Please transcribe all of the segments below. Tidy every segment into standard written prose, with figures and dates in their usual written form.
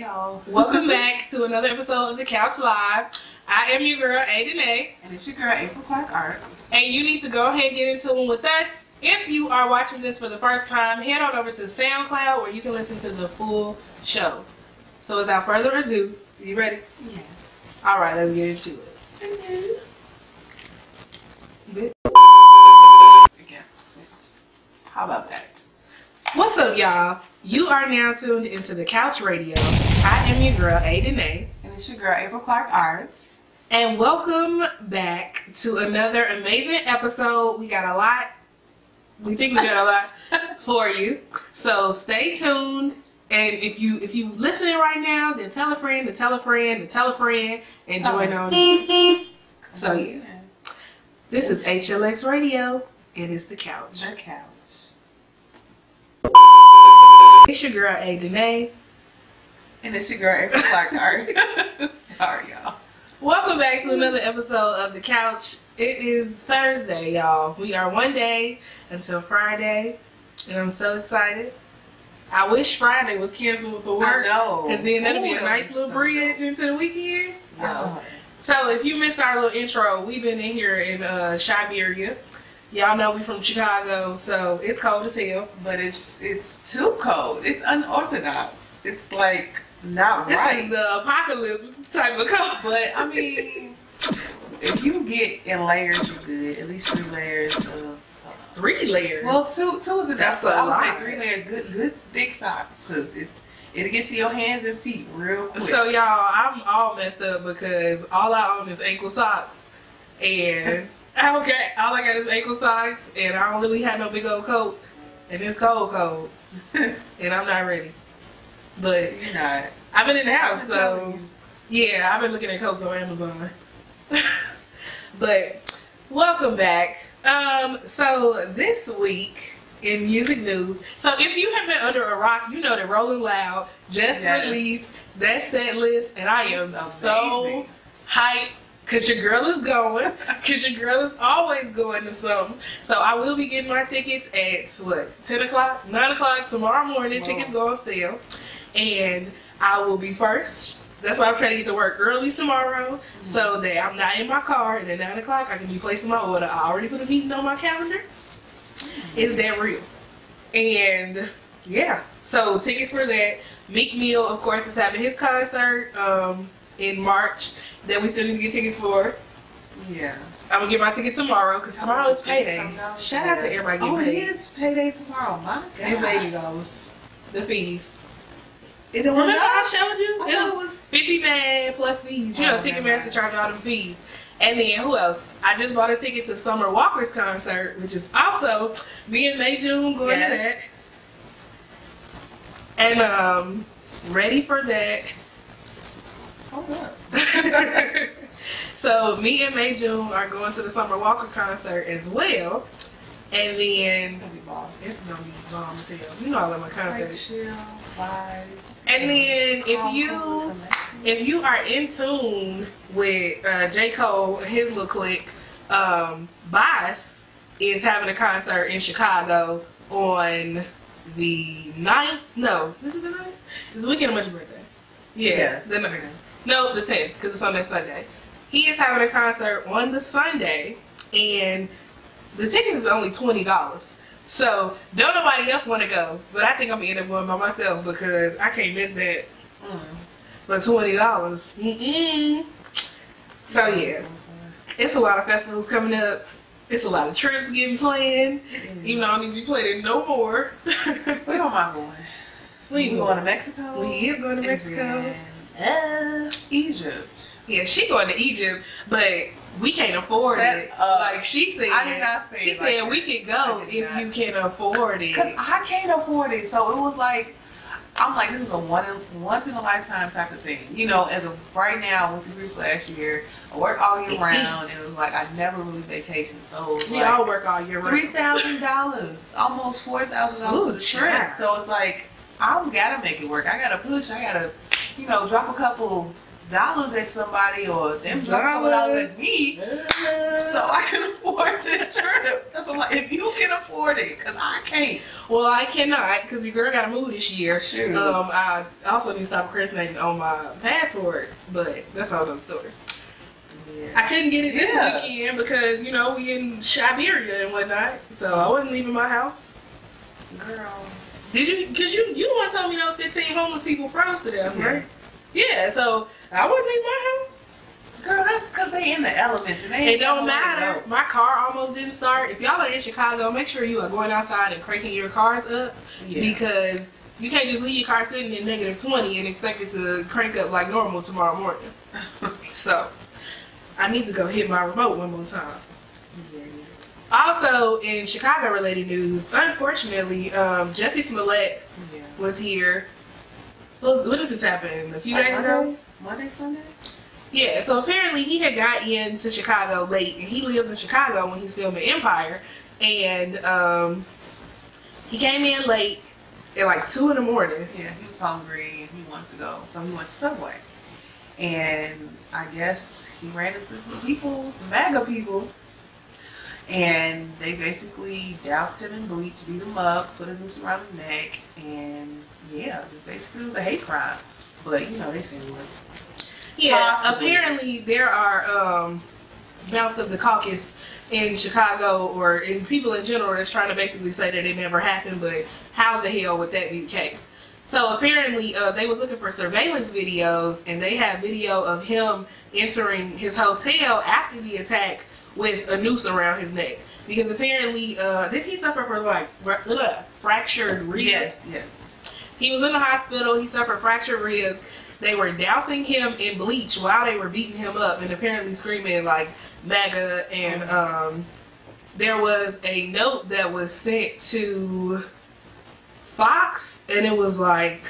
y'all. Welcome back to another episode of The Couch Live. I am your girl, Ayye Denay. And it's your girl, April Clark Art. And you need to go ahead and get in tune with us. If you are watching this for the first time, head on over to SoundCloud where you can listen to the full show. So without further ado, you ready? Yes. Alright, let's get into it. I guess six. How about that? What's up, y'all? You are now tuned into The Couch Radio. I am your girl, Ayye Denay. And it's your girl, April Clark Arts. And welcome back to another amazing episode. We got a lot. We think we got a lot for you. So stay tuned. And if you listening right now, then tell a friend, to tell a friend, to tell a friend, and join on. So yeah. This is HLX Radio, and it's The Couch. The Couch. It's your girl, Ayye Denay. And it's your girl, April Clark Art. Sorry, y'all. Welcome back to another episode of The Couch. It is Thursday, y'all. We are one day until Friday, and I'm so excited. I wish Friday was canceled for work. I know. Because then that'll be a nice little bridge into the weekend. No. So if you missed our little intro, we've been in here in Siberia. Y'all know we from Chicago, so it's cold as hell. But it's too cold. It's unorthodox. It's like not right. This is the apocalypse type of cold. But I mean, if you get in layers, you're good. At least 3 layers of 3 layers. Well, two is enough. That's I would lot. say 3 layers, good thick socks, because it'll get to your hands and feet real quick. So y'all, I'm all messed up because all I own is ankle socks, and all I got is ankle socks, and I don't really have no big old coat, and it's cold, and I'm not ready. But You're not. I've been in the house, so yeah, I've been looking at coats on Amazon. But welcome back. So this week in music news, so if you have been under a rock, you know that Rolling Loud just released that set list, and I am so hyped because your girl is going, because your girl is always going to something. So I will be getting my tickets at 10 o'clock, 9 o'clock tomorrow morning. Whoa. Tickets go on sale, and I will be first. That's why I'm trying to get to work early tomorrow, so that I'm not in my car, and at 9 o'clock I can be placing my order. I already put a meeting on my calendar. It's that real. And yeah, so tickets for that. Meek Mill, of course, is having his concert in March that we still need to get tickets for. Yeah. I'm gonna get my ticket tomorrow because tomorrow is payday. Shout out to everybody getting paid. It is payday tomorrow. My God. It's $80. The fees. Remember I showed you? It was $50 plus fees. You know, Ticketmaster charge all them fees. And then who else? I just bought a ticket to Summer Walker's concert, which is also me and May June going to that. And ready for that. Hold up. So me and May June are going to the Summer Walker concert as well. And then It's gonna be boss. it's gonna be bomb as hell. You know I love my concerts. Like chill, vibes. And then if you are in tune with J. Cole and his little clique, Boss is having a concert in Chicago on the 9th. No, this is the 9th? This weekend of my birthday. Yeah, the 9th. No, the 10th, because it's on that Sunday. He is having a concert on the Sunday, and the tickets is only $20. So, don't nobody else want to go, but I think I'm going to end up going by myself because I can't miss that for $20. So, yeah, it's a lot of festivals coming up. It's a lot of trips getting planned, even though I don't need to be planning no more. Where am I going? We going to Mexico? We is going to Mexico. Egypt. Yeah, she going to Egypt, but we can't afford it. Like she said, I did not say she it said like we could go if you can afford it. Because I can't afford it. So it was like, I'm like, this is a once in a lifetime type of thing. You know, as of right now, I went to Greece last year. I work all year round, and it was like I never really vacationed. So it was we like all work all year round. $3,000, almost $4,000 for the trip. So it's like I gotta make it work. I gotta push. I gotta, drop a couple dollars at somebody or them drop a couple dollars at me so I can afford this trip. That's what I'm like, if you can afford it, because I can't. Well, I cannot, because your girl got to move this year. Shoot. I also need to stop procrastinating on my passport, but that's all another story. Yeah. I couldn't get it this weekend because, you know, we in Siberia and whatnot, so I wasn't leaving my house. Girl. Did you? Because you the one told me those 15 homeless people froze to death, right? Yeah, so I wasn't leaving my house. Girl, that's because they in the elements and they it don't matter. My car almost didn't start. If y'all are in Chicago, make sure you are going outside and cranking your cars up because you can't just leave your car sitting in -20 and expect it to crank up like normal tomorrow morning. So I need to go hit my remote one more time. Also, in Chicago-related news, unfortunately, Jussie Smollett was here. Well, when did this happen? A few days ago? Monday, Sunday? Yeah, so apparently he had got into Chicago late, and he lives in Chicago when he's filming Empire, and he came in late at like 2 in the morning. Yeah, he was hungry and he wanted to go, so he went to Subway. And I guess he ran into some people, some MAGA people, and they basically doused him in bleach, beat him up, put a noose around his neck, and yeah, just basically it was a hate crime. But, you know, they say it wasn't. Yeah, apparently there are bouts of the caucus in Chicago or in people in general that's trying to basically say that it never happened, but how the hell would that be the case? So apparently they was looking for surveillance videos, and they have video of him entering his hotel after the attack with a noose around his neck. Because apparently, did he suffer from like fractured ribs? Yes. He was in the hospital, he suffered fractured ribs. They were dousing him in bleach while they were beating him up and apparently screaming like MAGA. And there was a note that was sent to Fox, and it was like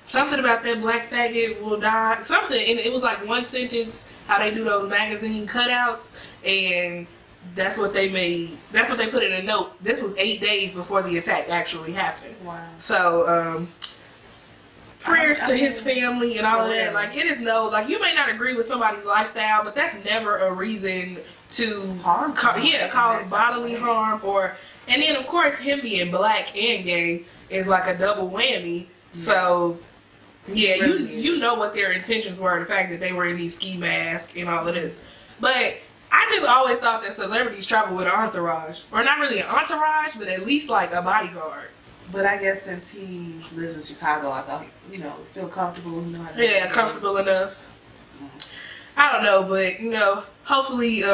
something about that black faggot will die, something, and it was like one sentence, how they do those magazine cutouts, and that's what they made, that's what they put in a note. This was 8 days before the attack actually happened. Wow. So prayers to his family and all of that. Like, it is no, like, you may not agree with somebody's lifestyle, but that's never a reason to cause bodily harm. Or, and then of course him being black and gay is like a double whammy. So yeah, you know what their intentions were, the fact that they were in these ski masks and all of this. But I just always thought that celebrities travel with an entourage, or not really an entourage, but at least like a bodyguard. But I guess since he lives in Chicago, I thought, you know, feel comfortable. You know how to comfortable enough. I don't know, but you know, hopefully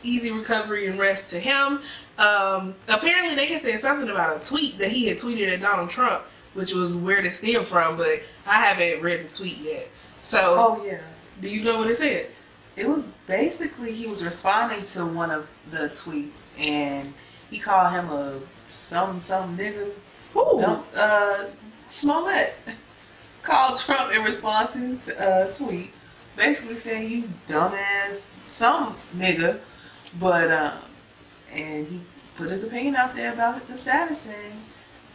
easy recovery and rest to him. Apparently they had said something about a tweet that he had tweeted at Donald Trump, which was where this stemmed from, but I haven't read the tweet yet. So, do you know what it said? It was basically he was responding to one of the tweets, and he called him a some nigga. Smollett called Trump in response to his tweet, basically saying you dumbass some nigga, but and he put his opinion out there about the status, and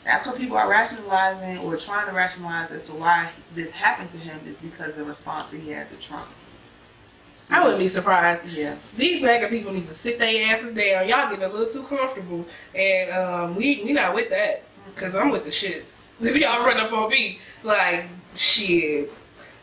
that's what people are rationalizing or trying to rationalize as to why this happened to him is because of the response that he had to Trump. I wouldn't be surprised. Yeah. These MAGA people need to sit their asses down. Y'all getting a little too comfortable. And we not with that. Because I'm with the shits. If y'all run up on me, like, shit.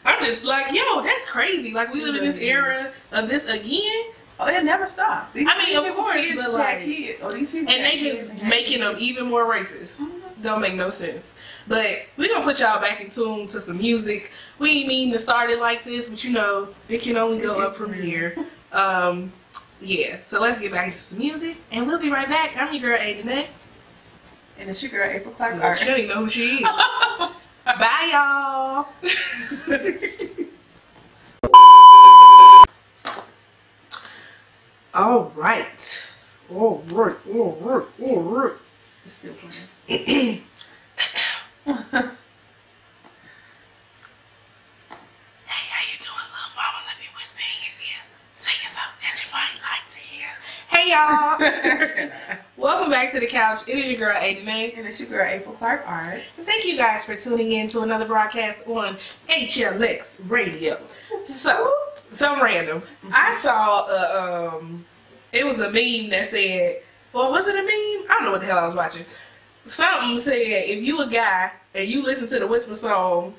I'm just like, yo, that's crazy. Like, we live in this era of this again. Oh, it never stopped. Of course. But like, these people and they just making them even more racist. Don't make no sense. But we're going to put y'all back in tune to some music. We ain't mean to start it like this, but you know, it can only go up from here. Yeah, so let's get back into some music, and we'll be right back. I'm your girl, Ayye Denay. And it's your girl, April Clark. She don't even know who she is. Bye, y'all. All right. It's still playing. Hey, how you doing, little mama? Let me whisper in your ear. Say something that you might like to hear. Hey, y'all. Welcome back to the couch. It is your girl, Denay. And it's your girl, April Clark Arts. Thank you guys for tuning in to another broadcast on HLX Radio. So, some random. I saw it was a meme that said, well, was it a meme? I don't know what the hell I was watching. Something said, if you a guy and you listen to the Whisper song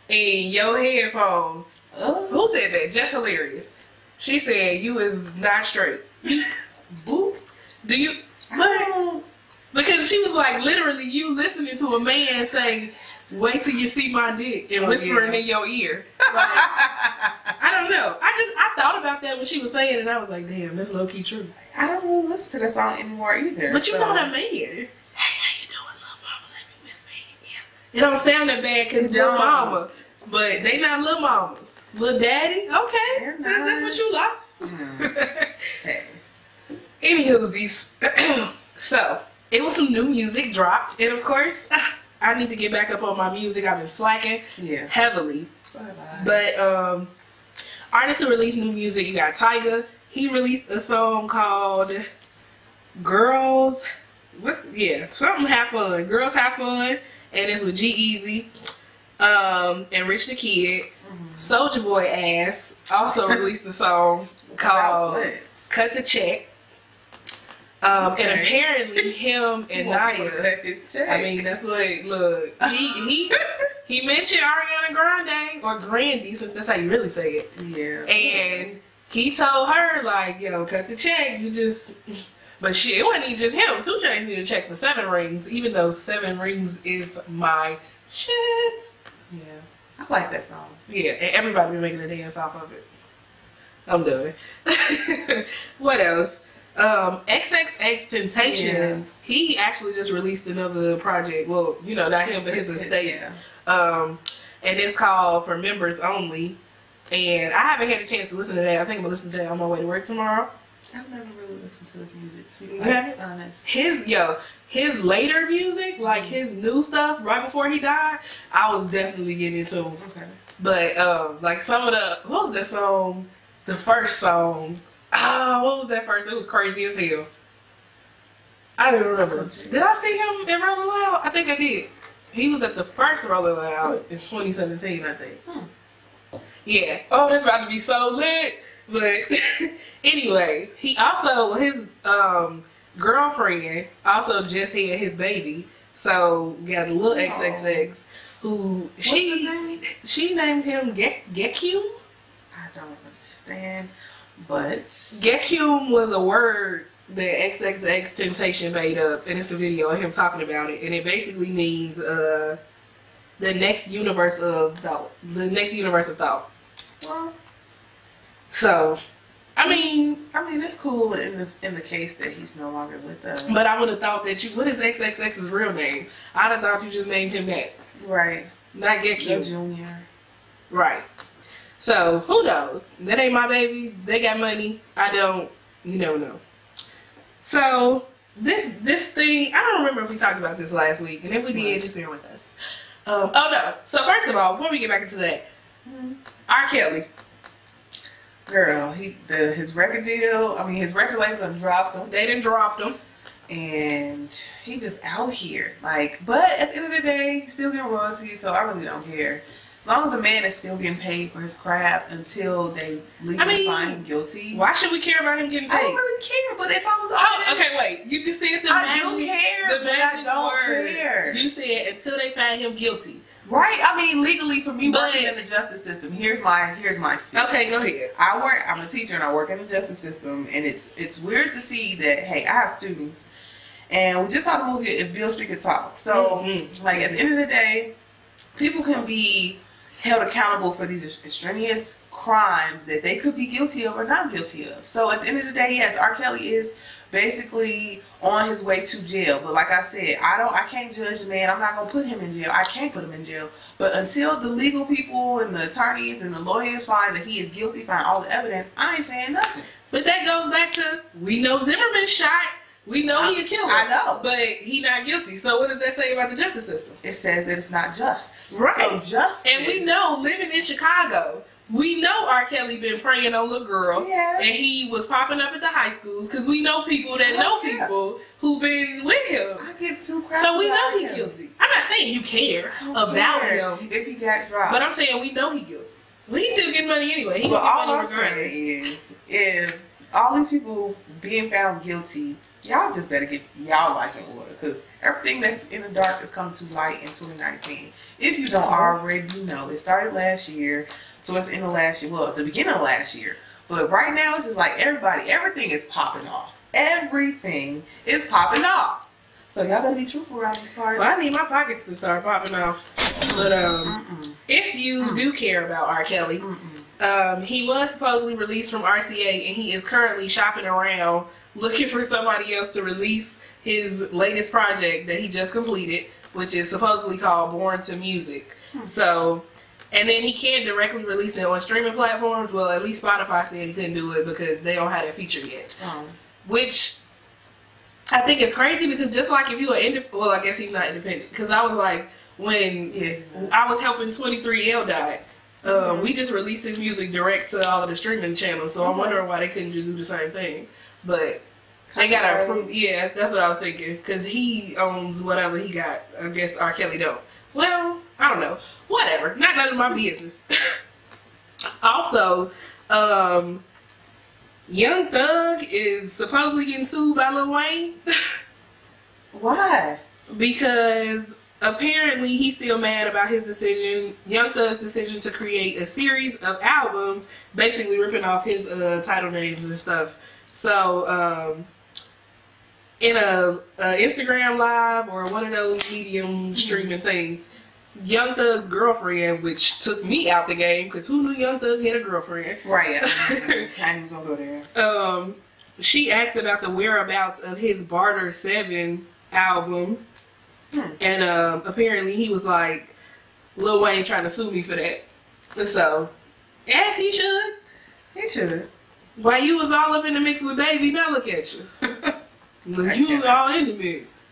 in your headphones, who said that? Just hilarious. She said, you is not straight. Boop. Do you? What? Because she was like, literally, you listening to a man say, wait till you see my dick and whispering in your ear. Like, I don't know. I thought about that when she was saying it, and I was like, damn, that's low-key true. I don't really listen to that song anymore either. But you know what I mean. Hey, how you doing, little mama? Let me whisper in your ear. It don't sound that bad because little mama. But they not little mamas. Little daddy? Okay. Nice. That's what you like. Hey. Anywhoosies. So, it was some new music dropped. And of course, I need to get back up on my music. I've been slacking heavily. Sorry about but artists who release new music, you got Tyga. He released a song called Girls. Something Have Fun. Girls Have Fun. And it's with G-Eazy. And Rich the Kid. Soulja Boy Ass also released a song called Cut the Check. And apparently him and Naya, I mean, that's what, look, he mentioned Ariana Grande, or Grandy, since that's how you really say it. Yeah. And he told her, like, yo, cut the check, you just, but shit, it wasn't even just him. 2 Chainz need to check for 7 rings, even though 7 rings is my shit. Yeah. I like that song. Yeah, and everybody be making a dance off of it. I'm done. What else? XXX Temptation, he actually just released another project. Well, you know, not him, but his estate. And it's called For Members Only. And I haven't had a chance to listen to that. I think I'm gonna listen to that on my way to work tomorrow. I've never really listened to his music, to be quite honest. His later music, like his new stuff right before he died, I was definitely getting into. Okay. But like some of the, what was that song? The first song. What was that first? It was crazy as hell. I don't remember. Did I see him in Rolling Loud? I think I did. He was at the first Rolling Loud in 2017, I think. Yeah. Oh, that's about to be so lit. But anyways, he also, his girlfriend also just had his baby. So we got a little XXX who What's his name? She named him Gekyum. I don't understand. But Gekyum was a word that XXX Temptation made up, and it's a video of him talking about it, and it basically means the next universe of thought. The next universe of thought. Well, so, I mean, it's cool in the case that he's no longer with us. But I would have thought that what is XXX's real name? I'd have thought you just named him that. Right. Not Gekyum. Junior. Right. So, who knows? That ain't my baby. They got money. I don't. You never know. So, this thing, I don't remember if we talked about this last week. And if we did, just bear with us. Oh, no. So, first of all, before we get back into that, R. Kelly. Girl, his record deal, his record label done dropped him. They done dropped him. And he just out here. Like, but at the end of the day, he's still getting royalties, so I really don't care. As long as the man is still getting paid for his crap until they legally find him guilty. Why should we care about him getting paid? I don't really care, but if I was honest... okay, wait. You just said the I do care, but I don't care. You said until they find him guilty. Right? Legally, for me working in the justice system, here's my speech. Okay, go ahead. I'm a teacher and I work in the justice system, and it's weird to see that, hey, I have students, and we just saw the movie If Beale Street Could Talk. So, like, at the end of the day, people can be held accountable for these extraneous crimes that they could be guilty of or not guilty of. So at the end of the day, yes, R. Kelly is basically on his way to jail. But like I said, I can't judge the man. I'm not gonna put him in jail. I can't put him in jail. But until the legal people and the attorneys and the lawyers find that he is guilty, find all the evidence, I ain't saying nothing. But that goes back to, we know Zimmerman shot. We know he a killer. I know. But he not guilty. So what does that say about the justice system? It says that it's not just. Right. So justice. And we know, living in Chicago, we know R. Kelly been preying on little girls. Yes. And he was popping up at the high schools. Because we know people that know people who been with him. I give two craps. So we know him. he's guilty. I'm not saying you care about him. If he got dropped. But I'm saying we know he's guilty. But he's still getting money anyway. He but all money I'm saying is, if all these people being found guilty, y'all just better get y'all life in order. Because everything that's in the dark is coming to light in 2019. If you don't already know, it started last year. So it's in the last year. Well, at the beginning of last year. But right now, it's just like everything is popping off. Everything is popping off. So y'all gotta be truthful around these parts. Well, I need my pockets to start popping off. But if you do care about R. Kelly, he was supposedly released from RCA, and he is currently shopping around looking for somebody else to release his latest project that he just completed, which is supposedly called Born to Music. So, and then he can't directly release it on streaming platforms. Well, at least Spotify said he couldn't do it because they don't have that feature yet. Which I think is crazy, because just like if you are well, I guess he's not independent, because I was like, when I was helping 23L die, we just released his music direct to all of the streaming channels, so I'm wondering why they couldn't just do the same thing. But they gotta approve. Yeah, that's what I was thinking, because he owns whatever he got. I guess R. Kelly don't. Well, I don't know. Whatever. Not none of my business. Also, Young Thug is supposedly getting sued by Lil Wayne. Why? Because apparently he's still mad about his decision, Young Thug's decision, to create a series of albums, basically ripping off his title names and stuff. So, in a Instagram live or one of those medium streaming things, Young Thug's girlfriend, which took me out the game, because who knew Young Thug had a girlfriend? Right. I ain't gonna go there. She asked about the whereabouts of his Barter 7 album, and apparently he was like, Lil Wayne trying to sue me for that. So, as he should. He should. While you was all up in the mix with Baby, now look at you. You was all in the mix.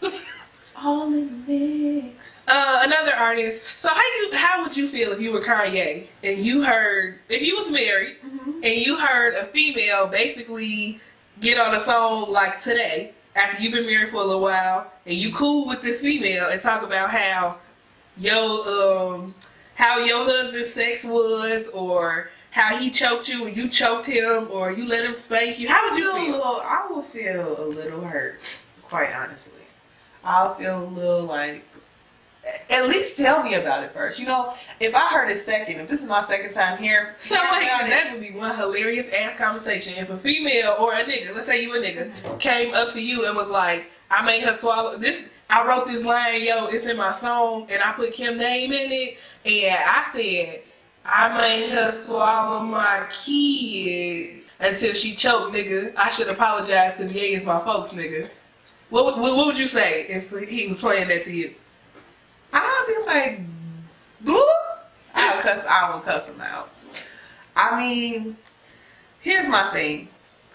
All in the mix. Another artist. So how would you feel if you were Kanye and you heard, if you was married and you heard a female basically get on a song like Today, after you've been married for a little while, and you cool with this female and talk about how your husband's sex was, or how he choked you and you choked him, or you let him spank you? How would you feel? I would feel a little hurt, quite honestly. I'll feel a little like, at least tell me about it first. You know, if I heard it second, if this is my second time here. So wait, that would be one hilarious ass conversation. If a female or a nigga, let's say you a nigga, came up to you and was like, I made her swallow this, I wrote this line, yo, it's in my song, and I put Kim's name in it, and I said, I made her swallow my kids until she choked, nigga. I should apologize because Ye is my folks, nigga. What would you say if he was playing that to you? I'd be like, boo. I would cuss him out. I mean, here's my thing.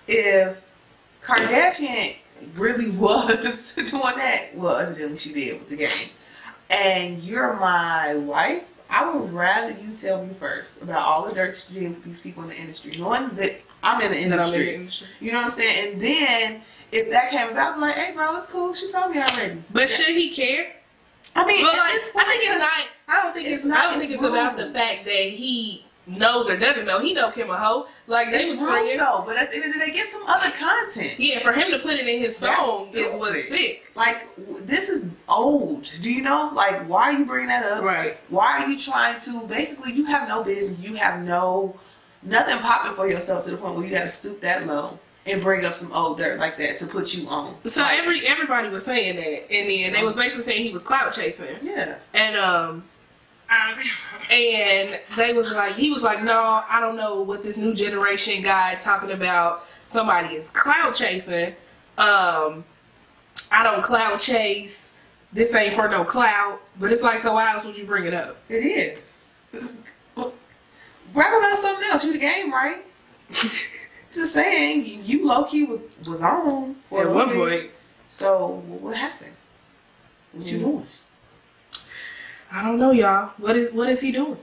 If Kardashian really was doing that, well, evidently she did with the game, and you're my wife, I would rather you tell me first about all the dirt you did with these people in the industry, knowing that I'm in the industry. You know what I'm saying? And then if that came about, I'm like, hey, bro, it's cool. She told me already. But should he care? I mean, like, I don't think it's about the fact that he knows or doesn't know. He know Kim a hoe. Like, they was friends. Though, but at the end of the day, get some other content. Yeah, for him to put it in his song is what's sick. Like, this is old. Do you know? Like, why are you bringing that up? Right. Why are you trying to? Basically, you have no business. You have nothing popping for yourself to the point where you got to stoop that low and bring up some old dirt like that to put you on. So like, everybody was saying that, and then they was basically saying he was clout chasing. Yeah. And they was like, he was like, no, I don't know what this new generation guy talking about. Somebody is clout chasing. I don't clout chase. This ain't for no clout. But it's like, so why else would you bring it up? It is. Rap about something else. You the game, right? Just saying, you low key was on for at one point. So what happened? What you doing? I don't know, y'all. What is he doing?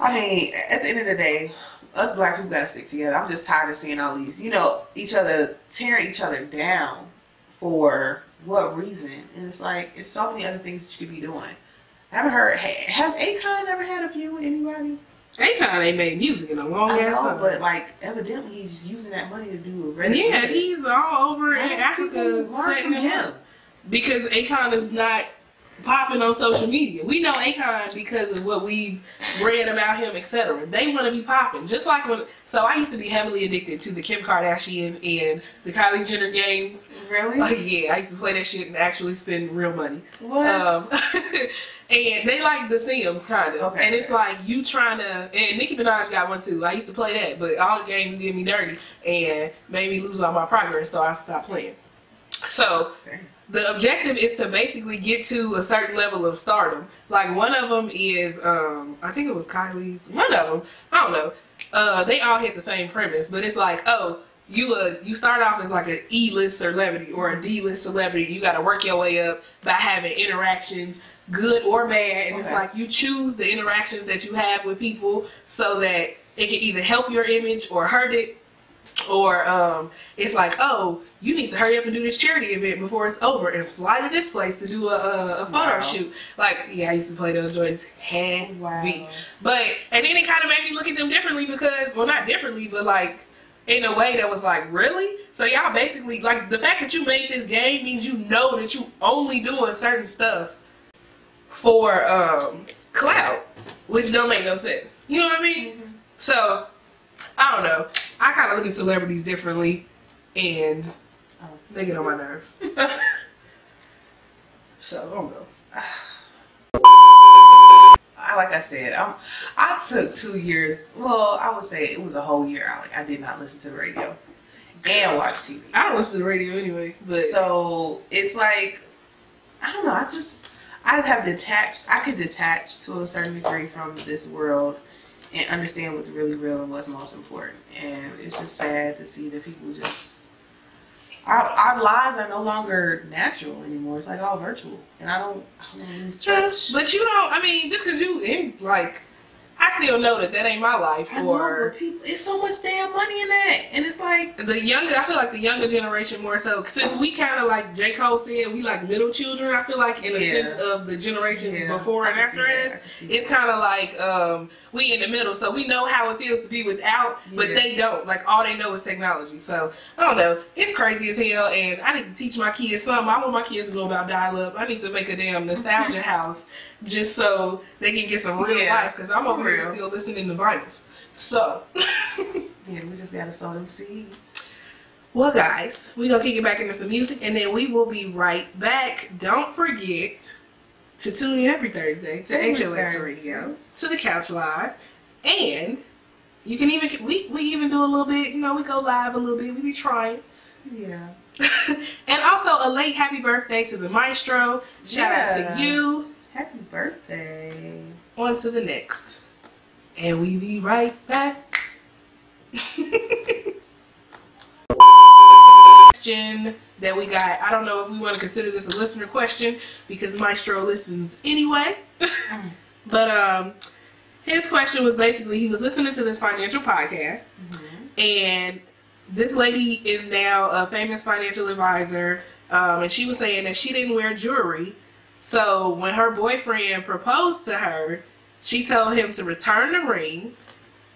I mean, at the end of the day, us black people gotta stick together. I'm just tired of seeing all these, each other tearing each other down for what reason? And it's like, it's so many other things that you could be doing. I haven't heard, has Akon ever had a feud with anybody? Akon ain't made music in a long ass time. But like, evidently he's just using that money to do a record. Yeah, he's all over in Africa setting him. Because Akon is not popping on social media. We know Akon because of what we've read about him, etc. They want to be popping. Just like when, so I used to be heavily addicted to the Kim Kardashian and the Kylie Jenner games. Really? Yeah, I used to play that shit and actually spend real money. What? And they like The Sims, kind of. Okay. And it's like you trying to, and Nicki Minaj got one too. I used to play that, but all the games did me dirty and made me lose all my progress, so I stopped playing. So, the objective is to basically get to a certain level of stardom. Like one of them is, I think it was Kylie's, one of them, I don't know. They all hit the same premise, but it's like, oh, you start off as like an E-list celebrity or a D-list celebrity. You got to work your way up by having interactions, good or bad. And it's like you choose the interactions that you have with people so that it can either help your image or hurt it. Or it's like, oh, you need to hurry up and do this charity event before it's over and fly to this place to do a photo shoot. Like, yeah, I used to play those joints heavy. But, and then it kind of made me look at them differently because, well, not differently, but like, in a way that was like, really? So y'all basically, like, the fact that you made this game means you know that you only doing certain stuff for clout, which don't make no sense. You know what I mean? Mm-hmm. So, I don't know. I kind of look at celebrities differently, and they get on my nerve. So, I don't know. Like I said, I took 2 years. Well, I would say it was a whole year. I did not listen to the radio and watch TV. I don't listen to the radio anyway. But so it's like, I don't know. I could detach to a certain degree from this world and understand what's really real and what's most important. And it's just sad to see that people just, our lives are no longer natural anymore. It's like all virtual. And I don't lose touch. But you don't, I mean, just because you in, like, I still know that ain't my life. Or people, it's so much damn money in that, and it's like I feel like the younger generation more so, since we kind of like J. Cole said, we like middle children. I feel like in a sense of the generation before and after us, it's kind of like we in the middle, so we know how it feels to be without, but they don't. Like all they know is technology. So I don't know. It's crazy as hell, and I need to teach my kids something. I want my kids to know about dial-up. I need to make a damn nostalgia house just so they can get some real life, because I'm over here still listening to vinyls. So we just gotta sow them seeds. Well, guys, we're gonna kick it back into some music, and then we will be right back. Don't forget to tune in every Thursday to HLX Radio, to the Couch Live, and you can even we even do a little bit. You know, we go live a little bit. We be trying. Yeah. And also a late happy birthday to the maestro. Shout out to you. Happy birthday. On to the next. And we be right back. Question that we got. I don't know if we want to consider this a listener question because Maestro listens anyway. But his question was basically, he was listening to this financial podcast, and this lady is now a famous financial advisor, and she was saying that she didn't wear jewelry. So when her boyfriend proposed to her, she told him to return the ring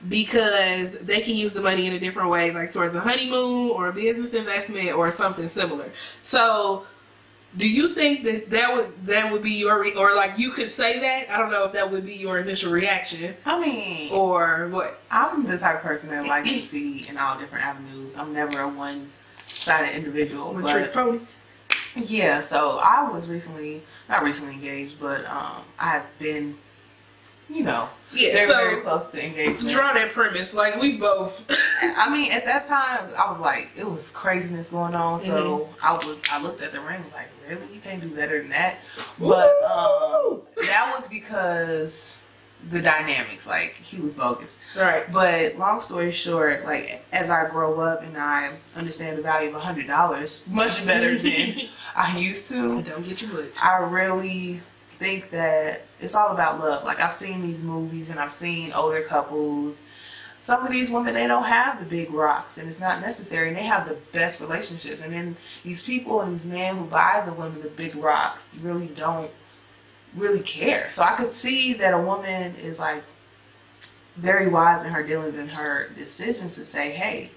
because they can use the money in a different way, like towards a honeymoon or a business investment or something similar. So do you think that would be your, or like you could say that? I don't know if that would be your initial reaction. I mean, or what? I'm the type of person that likes to see in all different avenues. I'm never a one-sided individual. One trick pony. Yeah, so I was not recently engaged, but I've been, very close to engagement. Draw that premise, like we both. I mean, at that time, I was like, it was craziness going on, so I looked at the ring, was like, really? You can't do better than that? But that was because the dynamics, like he was bogus. Right. But long story short, like as I grow up and I understand the value of $100 much better than I used to. Don't get you much. I really think that it's all about love. Like I've seen these movies and I've seen older couples some of these women, they don't have the big rocks, and it's not necessary, and they have the best relationships. And then these people and these men who buy the women the big rocks really don't really care. So I could see that a woman is like very wise in her dealings and her decisions to say, hey,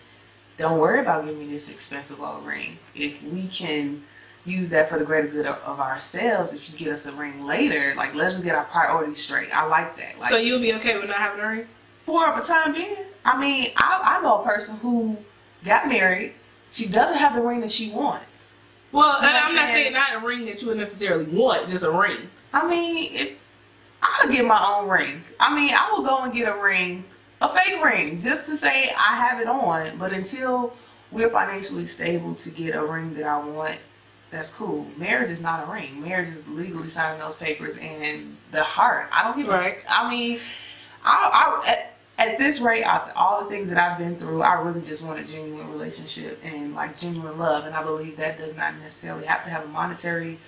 don't worry about giving me this expensive old ring. If we can use that for the greater good of ourselves, if you get us a ring later, like, let's just get our priorities straight. I like that. Like, so you'll be okay with not having a ring? For a time being. I mean, I know a person who got married. She doesn't have the ring that she wants. Well, I'm not saying not a ring that you would necessarily want, just a ring. I mean, if I could get my own ring, I mean, I would go and get a ring, a fake ring, just to say I have it on. But until we're financially stable to get a ring that I want, that's cool. Marriage is not a ring. Marriage is legally signing those papers and the heart. I don't give a. I mean, at this rate, all the things that I've been through, I really just want a genuine relationship and like genuine love. And I believe that does not necessarily have to have a monetary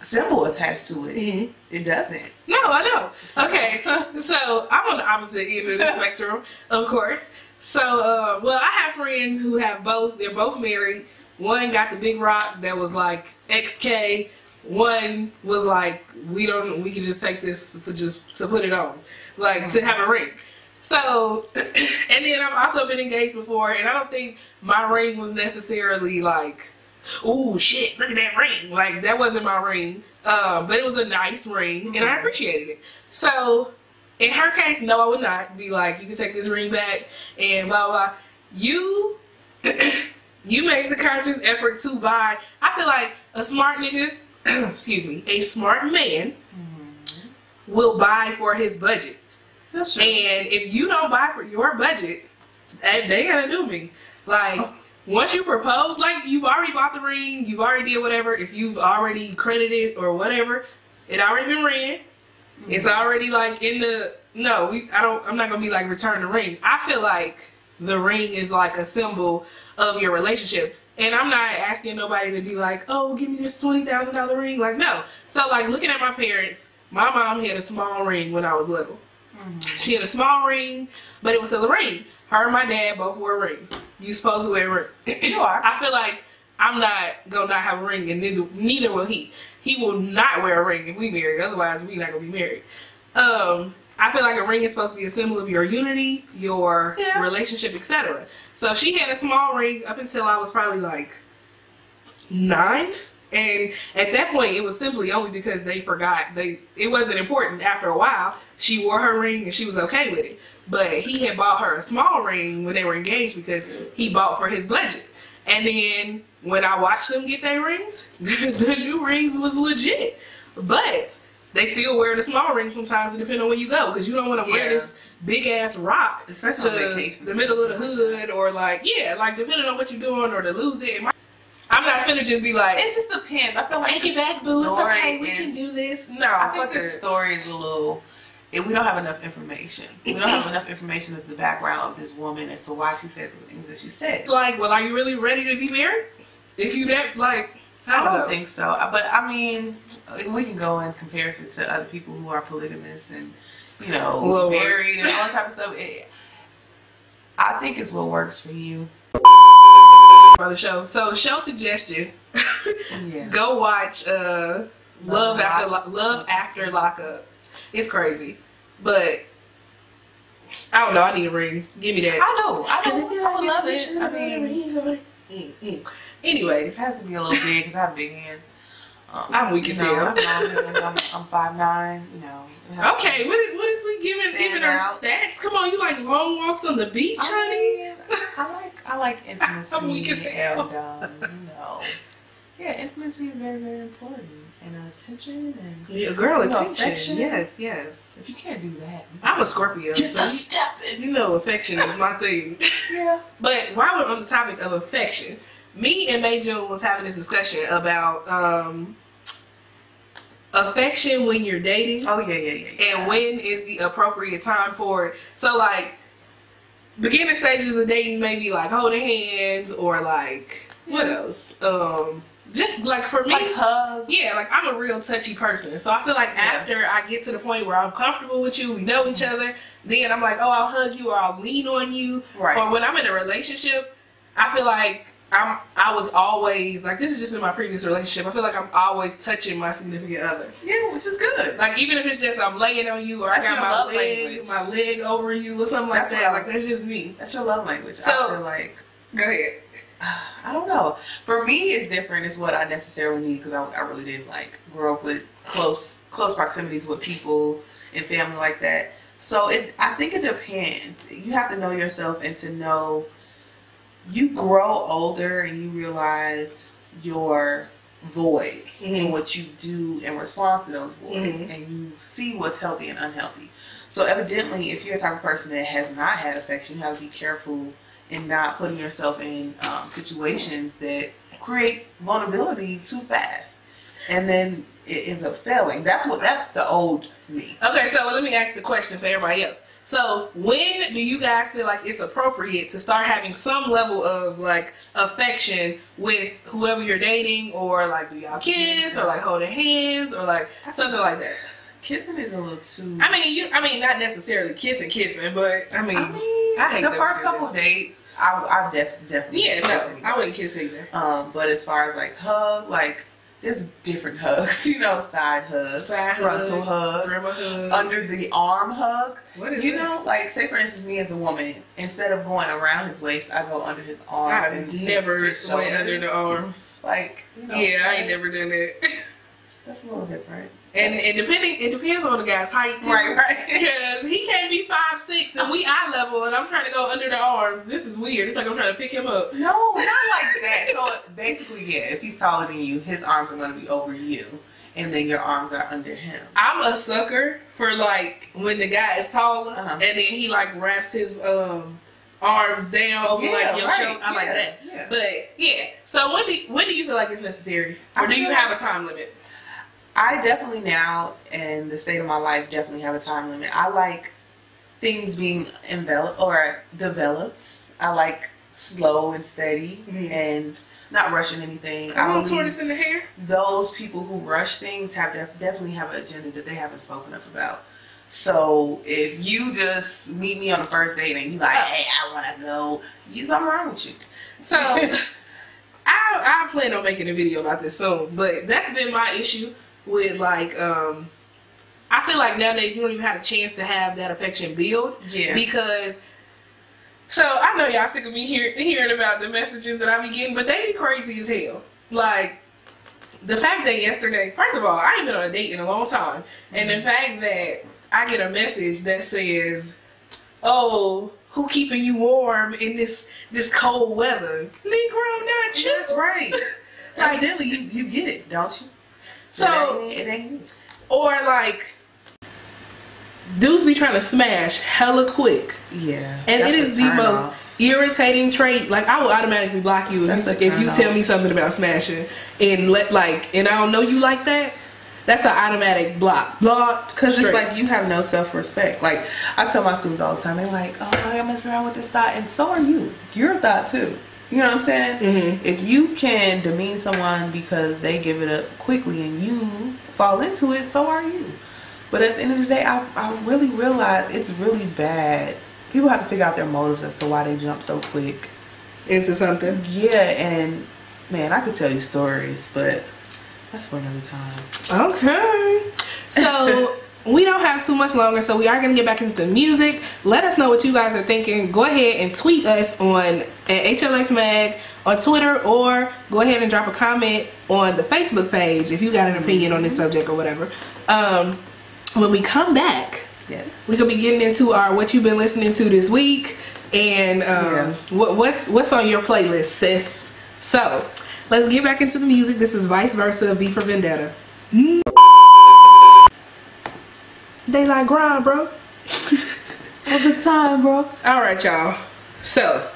symbol attached to it. Mm-hmm. It doesn't. No, I know. Okay, so I'm on the opposite end of the spectrum, of course. So, well, I have friends who have both. They're both married. One got the big rock that was like XK. One was like, we can just take this for just to put it on, like to have a ring. So, and then I've also been engaged before, and I don't think my ring was necessarily like, ooh, shit, look at that ring. Like, that wasn't my ring. But it was a nice ring, and I appreciated it. So, in her case, no, I would not be like, you can take this ring back, and blah, blah. You made the conscious effort to buy. I feel like a smart nigga, excuse me, a smart man will buy for his budget. That's true. And if you don't buy for your budget, they gotta do me. Like, once you propose, like, you've already bought the ring, you've already did whatever. If you've already credited or whatever, it already been ran. It's already like in the I'm not gonna be like return the ring. I feel like the ring is like a symbol of your relationship. And I'm not asking nobody to be like, oh, give me this $20,000 ring. Like, no. So, like, looking at my parents, my mom had a small ring when I was little. She had a small ring, but it was still a ring. Her and my dad both wore rings. You supposed to wear a ring. You are. I feel like I'm not gonna not have a ring, and neither will he. He will not wear a ring if we marry. Otherwise, we're not gonna be married. I feel like a ring is supposed to be a symbol of your unity, your relationship, etc. So she had a small ring up until I was probably like 9. And at that point, it was simply only because they forgot. It wasn't important. After a while, she wore her ring and she was okay with it. But he had bought her a small ring when they were engaged because he bought for his budget. And then when I watched them get their rings, the new rings was legit. But they still wear the small ring sometimes depending on where you go, because you don't want to wear this big ass rock especially to on vacation, the middle of the hood, or like like depending on what you're doing, or to lose it. I'm not finna just be like, it just depends. I feel like take it back, boo. It's okay. We can do this. No, I think the story is a little. We don't have enough information. We don't have enough information as the background of this woman as to why she said the things that she said. Like, well, are you really ready to be married? If you that like, I don't think so. But I mean, we can go in comparison to other people who are polygamous and married and all that type of stuff. I think it's what works for you. For the show. So, show suggestion. Go watch Love After Lockup. It's crazy, but I don't know. I need a ring. Give me that. I know. I would love it. I mean, anyways, it has to be a little big because I have big hands. I'm weak as hell. I'm 5'9". Okay, what is we giving our stats? Come on, you like long walks on the beach, honey? I like intimacy. I'm weak as hell. And intimacy is very, very important, and attention and attention. Affection. Yes. If you can't do that, I'm a Scorpio. Get the step in. Affection is my thing. Yeah. But while we're on the topic of affection, me and May June was having this discussion about affection when you're dating. Oh yeah. And when is the appropriate time for it? So like, beginning stages of dating, maybe like holding hands, or like what else? just like for me, like hugs. Yeah, like I'm a real touchy person. So I feel like after I get to the point where I'm comfortable with you, we know each other, then I'm like, oh, I'll hug you or I'll lean on you. Right. Or when I'm in a relationship, I feel like I was always, like, this is just in my previous relationship, I feel like I'm always touching my significant other. Yeah, which is good. Like, even if it's just I'm laying on you or that's I got my leg over you or something like that. Like, that's just me. That's your love language. So, I feel like... Go ahead. I don't know. For me, it's different. It's what I necessarily need because I really didn't, like, grow up with close proximities with people and family like that. So, I think it depends. You have to know yourself and to know... You grow older and you realize your voids and what you do in response to those voids, and you see what's healthy and unhealthy. So evidently, if you're the type of person that has not had affection, you have to be careful in not putting yourself in situations that create vulnerability too fast, and then it ends up failing. That's the old me. Okay, so let me ask the question for everybody else. So when do you guys feel like it's appropriate to start having some level of like affection with whoever you're dating, or like do y'all kiss or like holding hands or like something like that? Kissing is a little too... I mean not necessarily kissing, but I hate the first couple of dates, I definitely I wouldn't kiss either. But as far as like hug, like there's different hugs, you know, side hug, frontal hug, grandma hug, under the arm hug. What is you know, like say for instance, me as a woman, instead of going around his waist, I go under his arms. I've never went under the arms. Like, you know, I ain't never done that. That's a little different. And it depends on the guy's height too. Right. Because he can't be 5'6" and we eye level, and I'm trying to go under the arms. This is weird. It's like I'm trying to pick him up. No, not like that. So basically, yeah, if he's taller than you, his arms are going to be over you, and then your arms are under him. I'm a sucker for like when the guy is taller, and then he like wraps his arms down over like your shoulder. I like that. Yeah. But yeah. So when do you feel like it's necessary, or do you have a time limit? I definitely now, in the state of my life, definitely have a time limit. I like things being enveloped or developed. I like slow and steady and not rushing anything. Come on, tortoise in the hair. Those people who rush things definitely have an agenda that they haven't spoken up about. So if you just meet me on the first date and you like, hey, I want to go, something wrong with you. So I plan on making a video about this soon, but that's been my issue. With like, I feel like nowadays you don't even have a chance to have that affection build. Yeah. Because, so I know y'all sick of me hearing about the messages that I be getting, but they be crazy as hell. Like, the fact that yesterday, first of all, I ain't been on a date in a long time. And the fact that I get a message that says, oh, who keeping you warm in this cold weather? Negro, not you. That's right. Like, evidently you get it, don't you? So, it ain't. Or like, dudes be trying to smash hella quick. Yeah. And it is the most irritating trait. Like, I will automatically block you if you tell me something about smashing and and I don't know you like that. That's an automatic block. Blocked. Because it's like you have no self-respect. Like, I tell my students all the time, they're like, oh, I mess around with this thought. And so are you. You're a thought too. You know what I'm saying? Mm-hmm. If you can demean someone because they give it up quickly and you fall into it, so are you. But at the end of the day, I really realize it's really bad. People have to figure out their motives as to why they jump so quick into something. Yeah, and man, I could tell you stories, but that's for another time. Okay. So we don't have too much longer, so we are going to get back into the music. Let us know what you guys are thinking. Go ahead and tweet us at HLX Mag on Twitter, or go ahead and drop a comment on the Facebook page if you got an opinion on this subject or whatever. When we come back, yes, we're going to be getting into our what you've been listening to this week and what's on your playlist, sis. So let's get back into the music. This is Vice Versa, V for Vendetta. Daylight grind, bro. All the time, bro. All right, y'all. So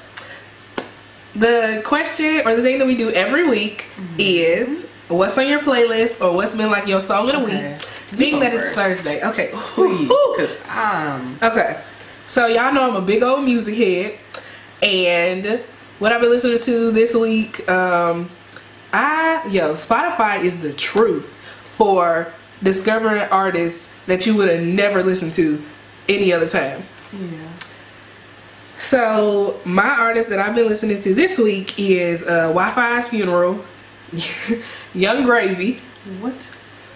the question or the thing that we do every week is what's on your playlist or what's been like your song of the week. Being that it's Thursday. Okay. Please, okay. So y'all know I'm a big old music head, and what I've been listening to this week, Spotify is the truth for discovering artists that you would have never listened to any other time. Yeah. So my artist that I've been listening to this week is Wi-Fi's Funeral, Young Gravy. What?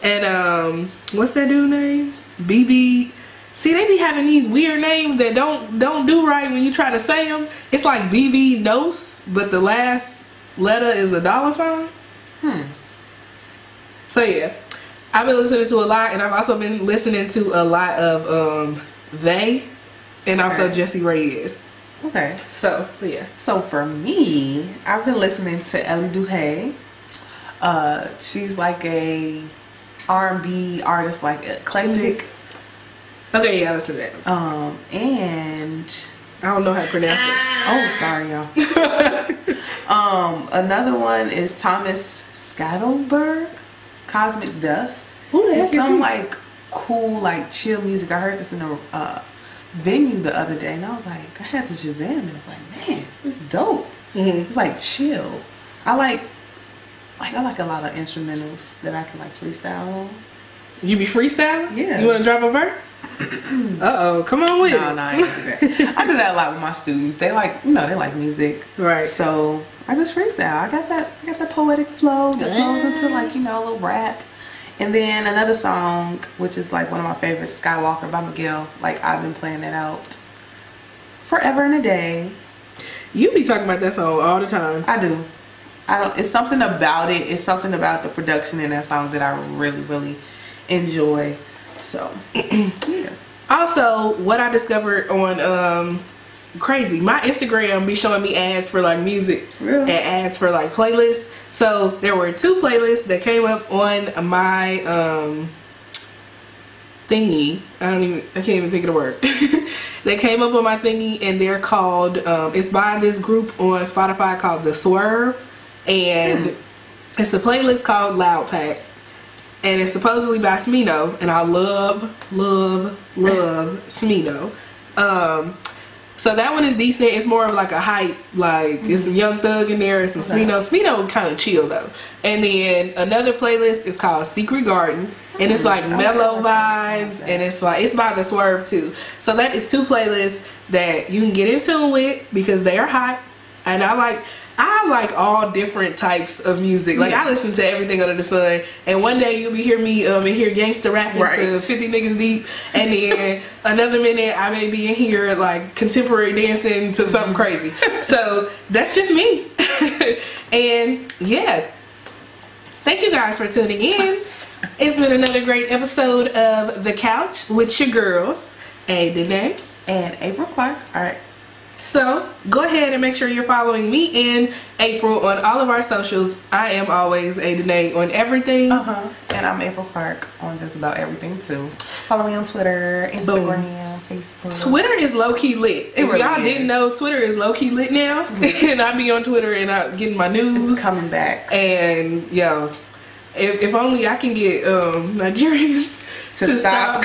And what's that dude name? BB. See, they be having these weird names that don't do right when you try to say them. It's like BB Nos, but the last letter is a $sign. So yeah, I've been listening to a lot, and I've also been listening to a lot of They, and also Jessie Reyes. Okay. So yeah. So for me, I've been listening to Ellie Duhay. She's like a R&B artist, like eclectic. Okay, yeah, I listen to that. And I don't know how to pronounce it. Oh, sorry, y'all. Another one is Thomas Scatterberg, Cosmic Dust. Who the heck It's is some he? like cool, like chill music. I heard this in a venue the other day, and I was like, I had to Shazam, and I was like, man, it's dope. It's like chill. I like a lot of instrumentals that I can like freestyle on. You be freestyling? Yeah. You want to drop a verse? Uh-oh, come on with it. No, I ain't do that. I do that a lot with my students. They like, they like music. Right. So I just freestyle. I got that poetic flow that flows into like, a little rap. And then another song, which is like one of my favorites, Skywalker by Miguel. Like I've been playing that out forever and a day. You be talking about that song all the time. I do. It's something about it. It's something about the production in that song that I really, really enjoy. So yeah. Also, what I discovered on crazy, my Instagram be showing me ads for like music. Really? And ads for like playlists. So there were 2 playlists that came up on my thingy. I can't even think of the word. They came up on my thingy, and they're called it's by this group on Spotify called The Swerve, and it's a playlist called Loud Pack. And it's supposedly by Smino, and I love Smino. So that one is decent. It's more of like a hype, like it's some Young Thug in there and some Smino. Smino kind of chill though. And then another playlist is called Secret Garden, and it's like mellow vibes, and it's by The Swerve too. So that is 2 playlists that you can get in tune with because they are hot, and I like all different types of music. Like I listen to everything under the sun, and one day you'll be hear me in here gangster rapping to 50 niggas deep, and then another minute I may be in here like contemporary dancing to something crazy. So that's just me. And yeah, thank you guys for tuning in. It's been another great episode of The Couch with your girls, Ayye, Denay, And April Clark. All right. So go ahead and make sure you're following me and April on all of our socials. I am always Ayye Denay on everything. And I'm April Clark on just about everything too. Follow me on Twitter, Instagram, Facebook. Twitter is low-key lit. If really y'all didn't know, Twitter is low-key lit now. And I be on Twitter and I getting my news. It's coming back. And yo, if only I can get Nigerians to stop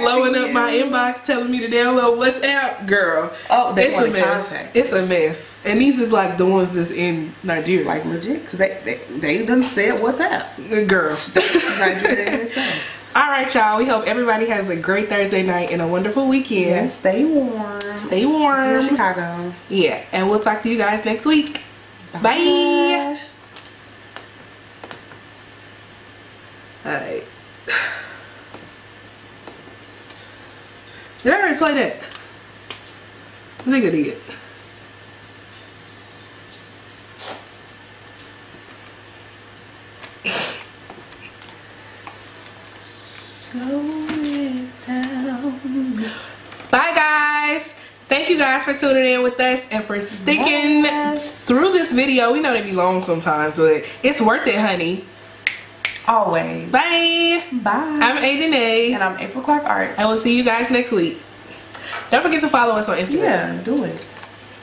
blowing up my inbox telling me to download WhatsApp, girl. Oh, they it's want a to mess. contact. It's a mess. And these is like the ones that's in Nigeria. Like legit, because they done said WhatsApp. Girl. Nigeria insane. Alright, y'all. We hope everybody has a great Thursday night and a wonderful weekend. Yeah, stay warm. Stay warm. Here in Chicago. Yeah, and we'll talk to you guys next week. Bye. Alright. Did I already play that? I think I did. Slow it down. Bye guys. Thank you guys for tuning in with us and for sticking through this video. We know they be long sometimes, but it's worth it, honey. Always. Bye. Bye. I'm Ayye Denay. And I'm April Clark Art. I will see you guys next week. Don't forget to follow us on Instagram. Yeah, do it.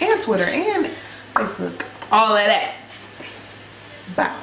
And Twitter and Facebook. All of that. Bye.